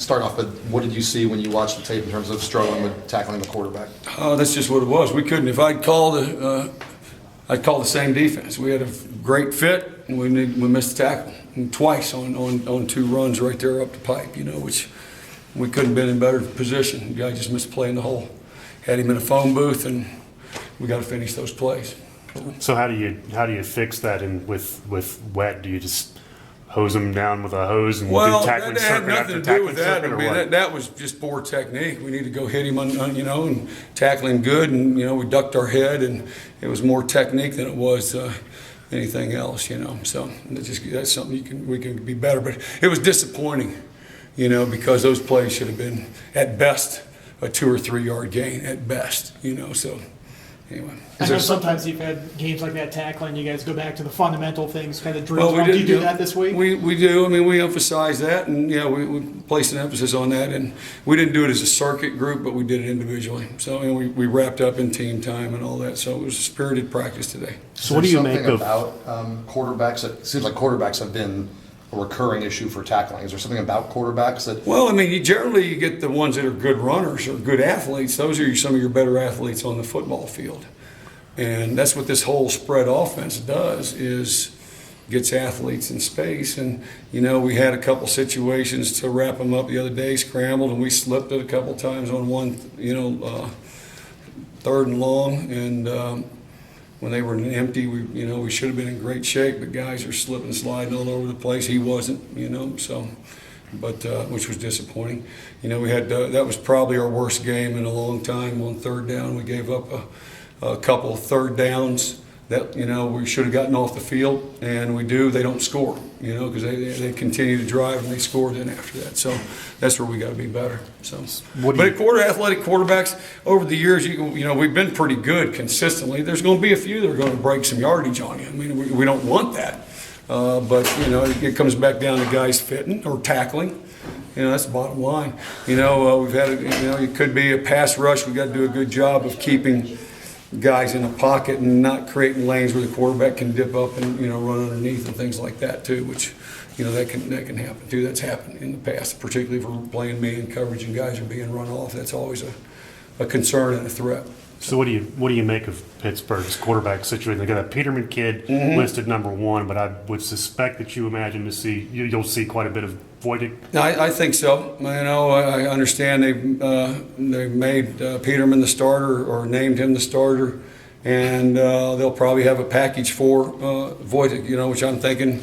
start off with, what did you see when you watched the tape in terms of struggling with tackling the quarterback? That's just what it was. We couldn't. If I'd call the same defense. We had a great fit, and we missed the tackle and twice on two runs right there up the pipe. Which we couldn't have been in better position. The guy just missed a play in the hole. Had him in a phone booth, and we got to finish those plays. So how do you fix that with wet? Do you just hose them down with a hose and do tackling that had circuit nothing after to do tackling with that. circuit, I or mean, what? that was just poor technique. We need to go hit him and tackle him good, and we ducked our head, and it was more technique than it was anything else. So that's something we can be better. But it was disappointing, because those plays should have been at best a 2 or 3 yard gain at best. So. Anyway. I know sometimes you've had games like that tackling, you guys go back to the fundamental things, kind of drills. Well, Do you do that this week? We do. I mean, we emphasize that, and we placed an emphasis on that. And we didn't do it as a circuit group, but we did it individually. So we wrapped up in team time and all that. So it was a spirited practice today. So what do you make of about quarterbacks? It seems like quarterbacks have been a recurring issue for tackling. Is there something about quarterbacks that? Well, I mean, you generally get the ones that are good runners or good athletes. Those are some of your better athletes on the football field. And that's what this whole spread offense does, is gets athletes in space. And, we had a couple situations to wrap them up the other day, scrambled, and we slipped it a couple times on one, 3rd and long. And when they were empty, we should have been in great shape, but guys are slipping, sliding all over the place. He wasn't, which was disappointing. We had, that was probably our worst game in a long time on 3rd down. We gave up a couple of 3rd downs that, we should have gotten off the field, and they don't score, because they continue to drive and they score then after that. So that's where we got to be better. So, athletic quarterbacks over the years, we've been pretty good consistently. There's going to be a few that are going to break some yardage on you. I mean, we don't want that, but it comes back down to guys fitting or tackling. That's the bottom line. We've had it could be a pass rush. We got to do a good job of keeping guys in the pocket and not creating lanes where the quarterback can dip up and run underneath and things like that too, which that can happen too. That's happened in the past, particularly if we're playing man coverage and guys are being run off. That's always a concern and a threat. So what do you make of Pittsburgh's quarterback situation? They got a Peterman kid listed number 1, but I would suspect that you'll see quite a bit of Voitic. I think so. I understand they made Peterman the starter or named him the starter, and they'll probably have a package for Voitic, which I'm thinking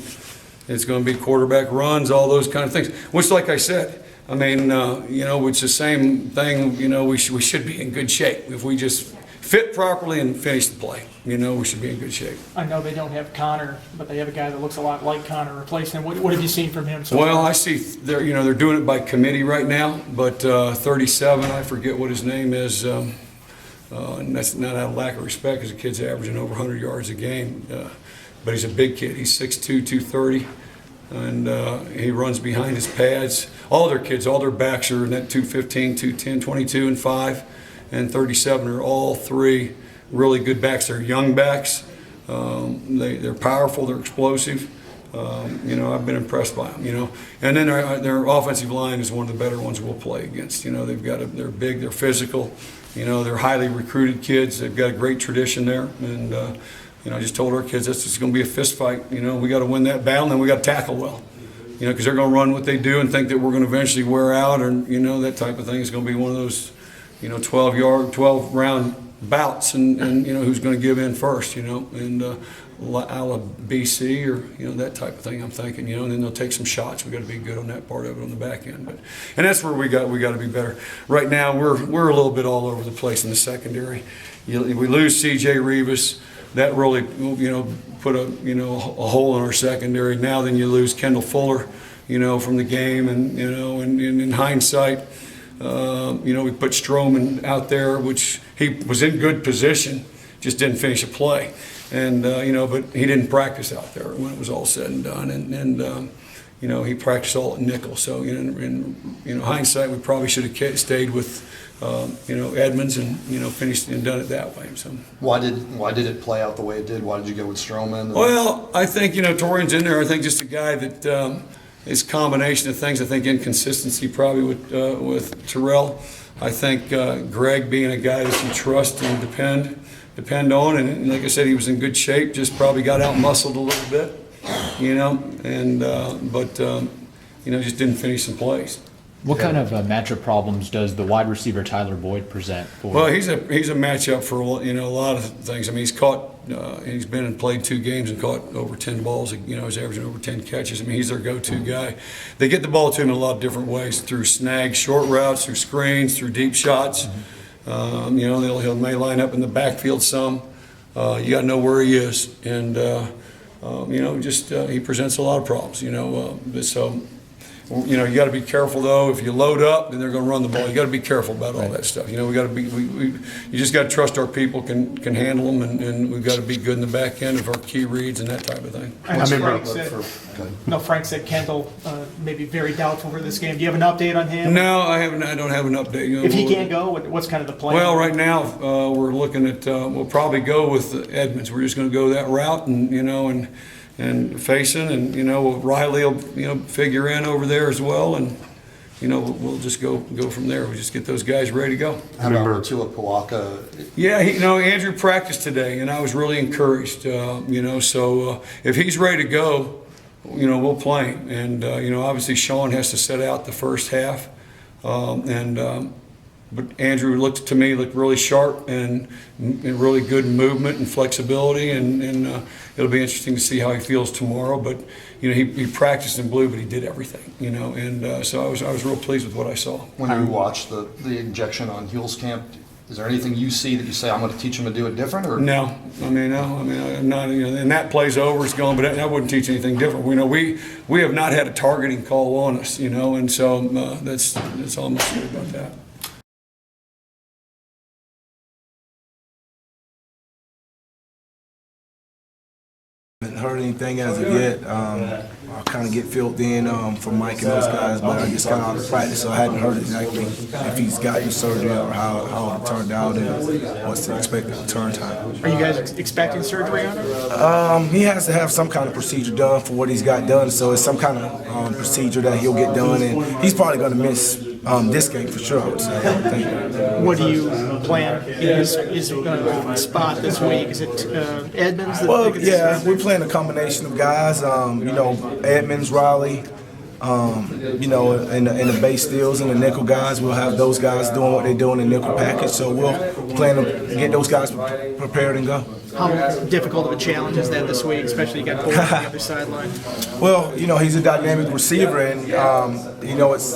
it's going to be quarterback runs, all those kind of things. Which, like I said, I mean, it's the same thing. We should be in good shape if we just fit properly and finish the play. We should be in good shape. I know they don't have Connor, but they have a guy that looks a lot like Connor replacing him. What have you seen from him so far? far? I see they're doing it by committee right now, but 37, I forget what his name is, and that's not out of lack of respect because the kid's averaging over 100 yards a game, but he's a big kid. He's 6'2", 230. And he runs behind his pads. All their kids, all their backs are in that 215, 210, 22, and 5, and 37 are all 3 really good backs. They're young backs. They're powerful. They're explosive. I've been impressed by them. And then their offensive line is one of the better ones we'll play against. They're big. They're physical. They're highly recruited kids. They've got a great tradition there. And I just told our kids this is going to be a fist fight. We got to win that battle, and then we got to tackle well. Because they're going to run what they do and think that we're going to eventually wear out, or that type of thing is going to be one of those, 12 round bouts, and who's going to give in first, and a la BC or that type of thing. I'm thinking, and then they'll take some shots. We got to be good on that part of it on the back end, and that's where we got to be better. Right now, we're a little bit all over the place in the secondary. We lose C.J. Rivas. That really, put a hole in our secondary. Now then you lose Kendall Fuller, from the game, and and in hindsight, we put Stroman out there, which he was in good position, just didn't finish a play, and but he didn't practice out there when it was all said and done, and he practiced all at nickel. So in hindsight, we probably should have stayed with. Edmunds and finished and done it that way. So why did it play out the way it did? Why did you go with Stroman? Well, I think Torrian's in there. I think just a guy that it's a combination of things. I think inconsistency probably with Terrell. I think Greg being a guy that you trust and depend on, and like I said, he was in good shape. Just probably got out muscled a little bit, and just didn't finish some plays. What kind of matchup problems does the wide receiver Tyler Boyd present for? Well, he's a matchup for a lot of things. I mean, he's been and played 2 games and caught over 10 balls. He's averaging over 10 catches. I mean, he's their go-to guy. They get the ball to him in a lot of different ways, through snags, short routes, through screens, through deep shots. He may line up in the backfield some. You got to know where he is, and he presents a lot of problems. You got to be careful though. If you load up, then they're going to run the ball. You got to be careful about all that stuff. We got to be. You just got to trust our people can handle them, and we've got to be good in the back end of our key reads and that type of thing. Frank said Kendall may be very doubtful for this game. Do you have an update on him? No, I haven't. I don't have an update. If he can't go, what's kind of the plan? Well, right now we're looking at. We'll probably go with Edmunds. We're just going to go that route, and facing, and Riley will figure in over there as well, and we'll just go from there. We just get those guys ready to go. How about Tua Pawaka? Yeah, Andrew practiced today, and I was really encouraged. So if he's ready to go, we'll play him. And obviously Sean has to set out the first half, but Andrew looked really sharp and really good movement and flexibility, and it'll be interesting to see how he feels tomorrow. But he practiced in blue, but he did everything. And so I was real pleased with what I saw. When you watch the injection on Huell's camp, is there anything you see that you say, I'm going to teach him to do it different? Or No. I'm not. And that play's over, it's gone. But I wouldn't teach anything different. We have not had a targeting call on us. And so that's all I'm going to say about that. Haven't heard anything as of yet. I'll kind of get filled in from Mike and those guys, but I just got out of practice, so I hadn't heard exactly if he's gotten surgery or how it turned out and what's the expected return time. Are you guys expecting surgery on him? He has to have some kind of procedure done for what he's got done, so it's some kind of procedure that he'll get done, and he's probably going to miss this game for sure, I would say. What do you plan in his spot this week? Is it Edmunds? Well, yeah, we're playing a combination of guys. Edmunds, Riley, and the base steals and the nickel guys. We'll have those guys doing what they do in the nickel package. So we'll plan to get those guys prepared and go. How difficult of a challenge is that this week, especially you got Boyd on the other sideline? Well, he's a dynamic receiver, and it's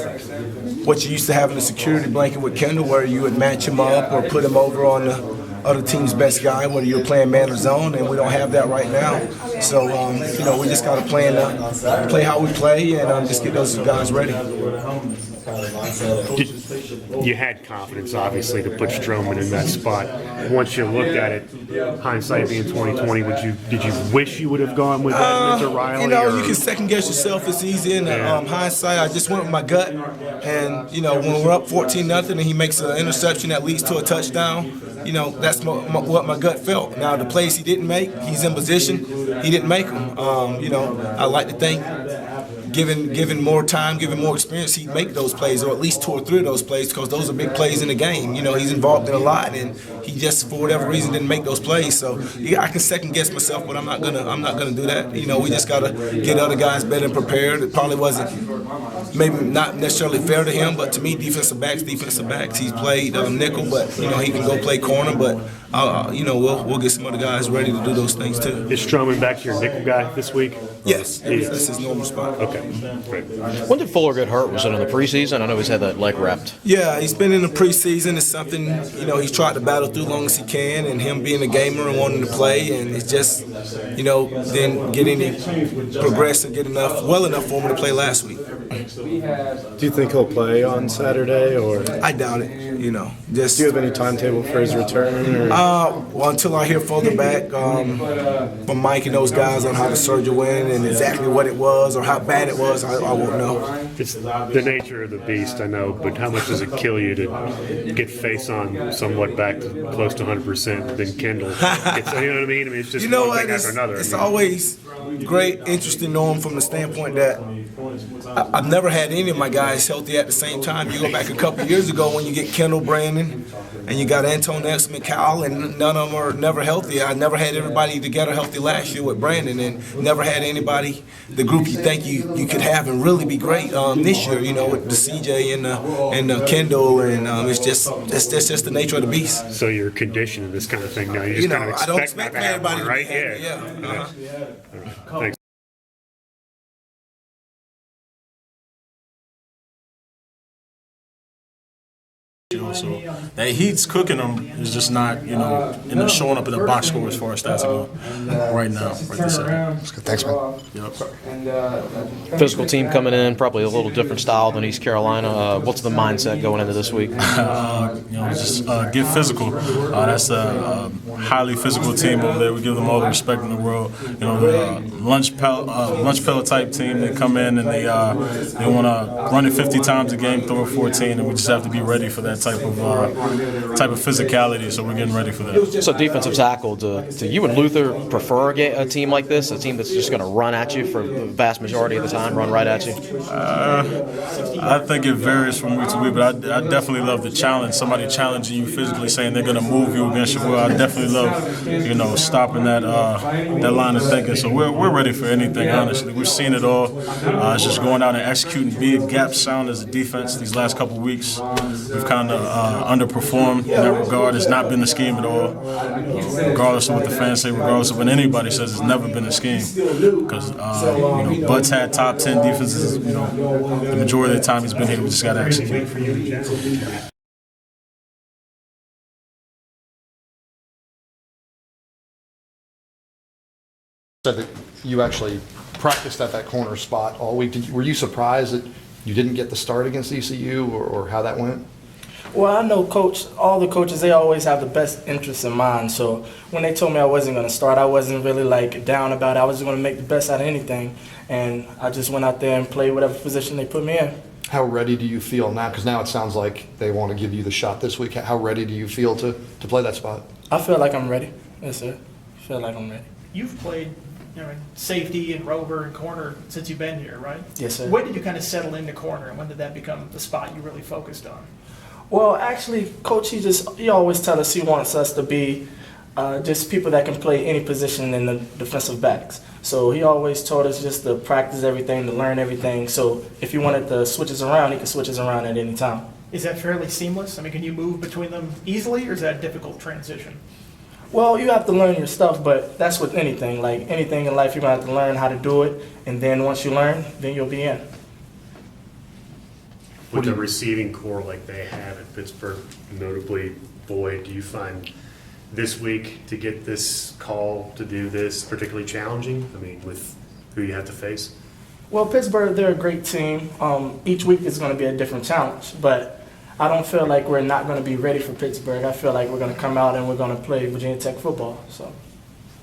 what you used to have in the security blanket with Kendall, where you would match him up or put him over on the other team's best guy, whether you're playing man or zone, and we don't have that right now. So, we just got to play how we play and just get those guys ready. You had confidence, obviously, to put Stroman in that spot. Once you looked at it, hindsight being 2020, did you wish you would have gone with Edmunds or Riley? You can second guess yourself. It's easy in hindsight. I just went with my gut, and when we're up 14-0 and he makes an interception that leads to a touchdown, that's what my gut felt. Now the plays he didn't make, he's in position, he didn't make them. I like to think, given more time, given more experience, he'd make those plays, or at least 2 or 3 of those plays, because those are big plays in the game. He's involved in a lot, and he just, for whatever reason, didn't make those plays. So I can second guess myself, but I'm not gonna do that. We just gotta get other guys better and prepared. It probably wasn't, maybe not necessarily fair to him, but to me, defensive backs. He's played nickel, but he can go play corner. But we'll get some other guys ready to do those things too. Is Stroman back to your nickel guy this week? Yes, that's his normal spot. Okay, great. When did Fuller get hurt? Was it in the preseason? I know he's had that leg wrapped. Yeah, he's been in the preseason. It's something, he's tried to battle through long as he can, and him being a gamer and wanting to play, and it's just, then getting to progress and get well enough for him to play last week. Do you think he'll play on Saturday, or? I doubt it. Do you have any timetable for his return? Or? Well, until I hear further back from Mike and those guys on how the surgery went and exactly what it was or how bad it was, I won't know. It's the nature of the beast, I know, but how much does it kill you to get face on somewhat back to close to 100% than Kendall? You know what I mean? It's just one thing after another. It's always great, interesting to know him from the standpoint that I've never had any of my guys healthy at the same time. You go back a couple years ago when you get Kendall, Brandon, and you got Antoinette, McCall, and none of them are never healthy. I never had everybody together healthy last year with Brandon, and never had anybody, the group you think you could have and really be great this year, you know, with the CJ and Kendall, and it's just the nature of the beast. So you're conditioning this kind of thing now. You just kind of I don't expect expect that to happen, everybody right? to be happy. Yeah. Thanks. So that he's cooking them is just not, showing up in the box score as far as stats go right now. Right this second. Thanks, man. Yep. Physical team coming in, probably a little different style than East Carolina. What's the mindset going into this week? Just get physical. That's a highly physical team over there. We give them all the respect in the world. Lunch pellet type team. They come in and they want to run it 50 times a game, throw it 14, and we just have to be ready for that type of physicality. So we're getting ready for that. So defensive tackle, do you and Luther prefer a team like this, a team that's just going to run at you for the vast majority of the time, run right at you? I think it varies from week to week, but I definitely love the challenge. Somebody challenging you physically, saying they're going to move you against your will. I definitely love, stopping that line of thinking. So we're ready for anything. Honestly, we've seen it all. It's just going out and executing big gap sound as a defense these last couple of weeks. We've kind of underperformed in that regard. It's not been the scheme at all. Regardless of what the fans say, regardless of what anybody says, it's never been a scheme. Because Bud's had top 10 defenses. The majority of the time he's been here, we just got to execute. Said that you actually practiced at that corner spot all week. Were you surprised that you didn't get the start against ECU or how that went? Well, I know all the coaches, they always have the best interests in mind. So when they told me I wasn't going to start, I wasn't really down about it. I was just going to make the best out of anything. And I just went out there and played whatever position they put me in. How ready do you feel now? Because now it sounds like they want to give you the shot this week. How ready do you feel to play that spot? I feel like I'm ready. Yes, sir. I feel like I'm ready. You've played safety and rover and corner since you've been here, right? Yes, sir. When did you kind of settle into corner, and when did that become the spot you really focused on? Well, actually, Coach, he always tells us he wants us to be just people that can play any position in the defensive backs. So he always told us just to practice everything, to learn everything. So if he wanted to switch us around, he could switch us around at any time. Is that fairly seamless? I mean, can you move between them easily, or is that a difficult transition? Well, you have to learn your stuff, but that's with anything. Like anything in life, you're going to have to learn how to do it, and then once you learn, then you'll be in. With the receiving core like they have at Pittsburgh, notably Boyd, do you find this week to get this call to do this particularly challenging? I mean, with who you have to face? Well, Pittsburgh, they're a great team. Each week is going to be a different challenge, but I don't feel like we're not going to be ready for Pittsburgh. I feel like we're going to come out and we're going to play Virginia Tech football. So,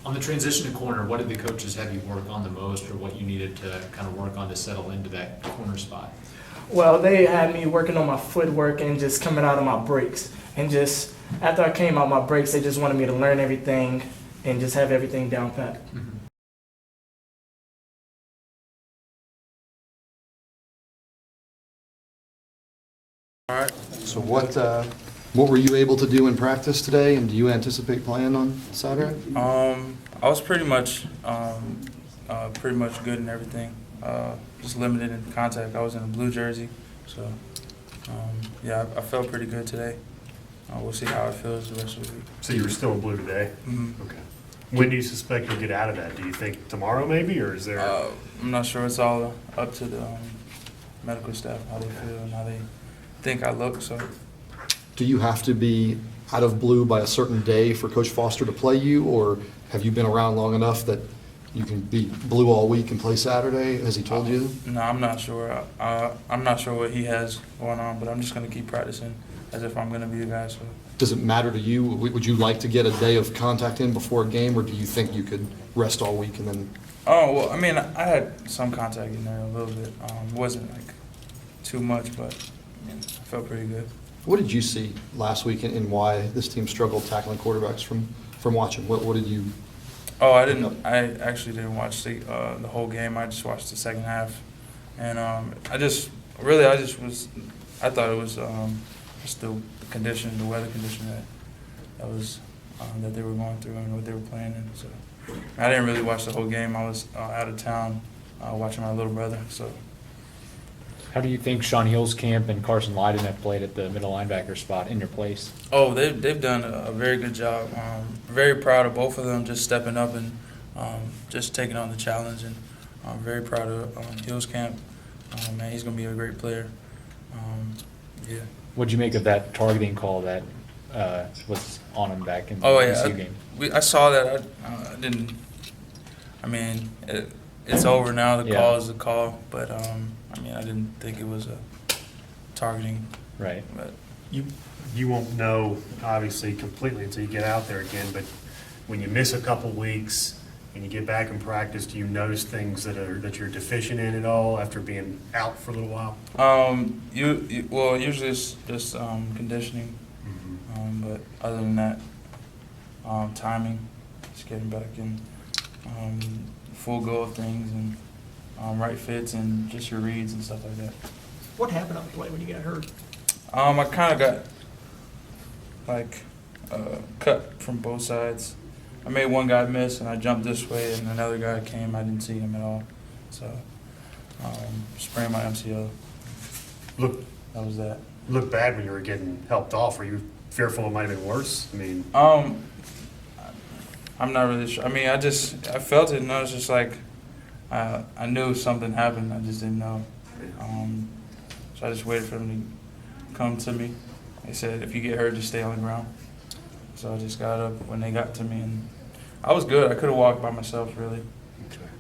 On the transition to corner, what did the coaches have you work on the most, or what you needed to kind of work on to settle into that corner spot? well, they had me working on my footwork and just coming out of my breaks. And just after I came out my breaks, they just wanted me to learn everything and just have everything down pat. Mm-hmm. All right. So what were you able to do in practice today, and do you anticipate playing on Saturday? I was pretty much good in everything. Just limited in contact. I was in a blue jersey, so yeah, I felt pretty good today. We'll see how it feels the rest of the week. So you were still in blue today? Mm-hmm. Okay. When do you suspect you'll get out of that? Do you think tomorrow maybe, or is there? I'm not sure. It's all up to the medical staff, how they feel and how they think I look. So. Do you have to be out of blue by a certain day for Coach Foster to play you, or have you been around long enough that you can be blue all week and play Saturday? Has he told you? No, I'm not sure. I'm not sure what he has going on, but I'm just going to keep practicing as if I'm going to be the guy. So. Does it matter to you? Would you like to get a day of contact in before a game, or do you think you could rest all week and then? Oh, well, I mean, I had some contact in there a little bit. It wasn't like too much, but I mean, I felt pretty good. What did you see last week and why this team struggled tackling quarterbacks from watching? What did you? Oh, I actually didn't watch the whole game. I just watched the second half. And I thought it was just the condition, the weather condition that they were going through and what they were playing in. So I didn't really watch the whole game. I was out of town watching my little brother. So. How do you think Sean Camp and Carson Lyden have played at the middle linebacker spot in your place? Oh, they've done a very good job. Very proud of both of them just stepping up and just taking on the challenge. And I'm very proud of Camp. Man, he's going to be a great player. Yeah. What'd you make of that targeting call that was on him back in the ECU game? I saw that. I didn't. I mean, it's over now. The call is the call. But I mean, I didn't think it was a targeting. Right. But You won't know, obviously, completely until you get out there again, but when you miss a couple weeks and you get back in practice, do you notice things that you're deficient in at all after being out for a little while? Usually it's just conditioning. But other than that, timing, just getting back in full go of things and right fits and just your reads and stuff like that. What happened on the play when you got hurt? I kind of got cut from both sides. I made one guy miss and I jumped this way and another guy came. I didn't see him at all. So sprained my MCL. That was that. Looked bad when you were getting helped off. Were you fearful it might have been worse? I mean, I'm not really sure. I mean, I felt it and I was just like, I knew something happened. I just didn't know. So I just waited for them to come to me. They said, if you get hurt, just stay on the ground. So I just got up when they got to me, and I was good. I could have walked by myself, really. okay.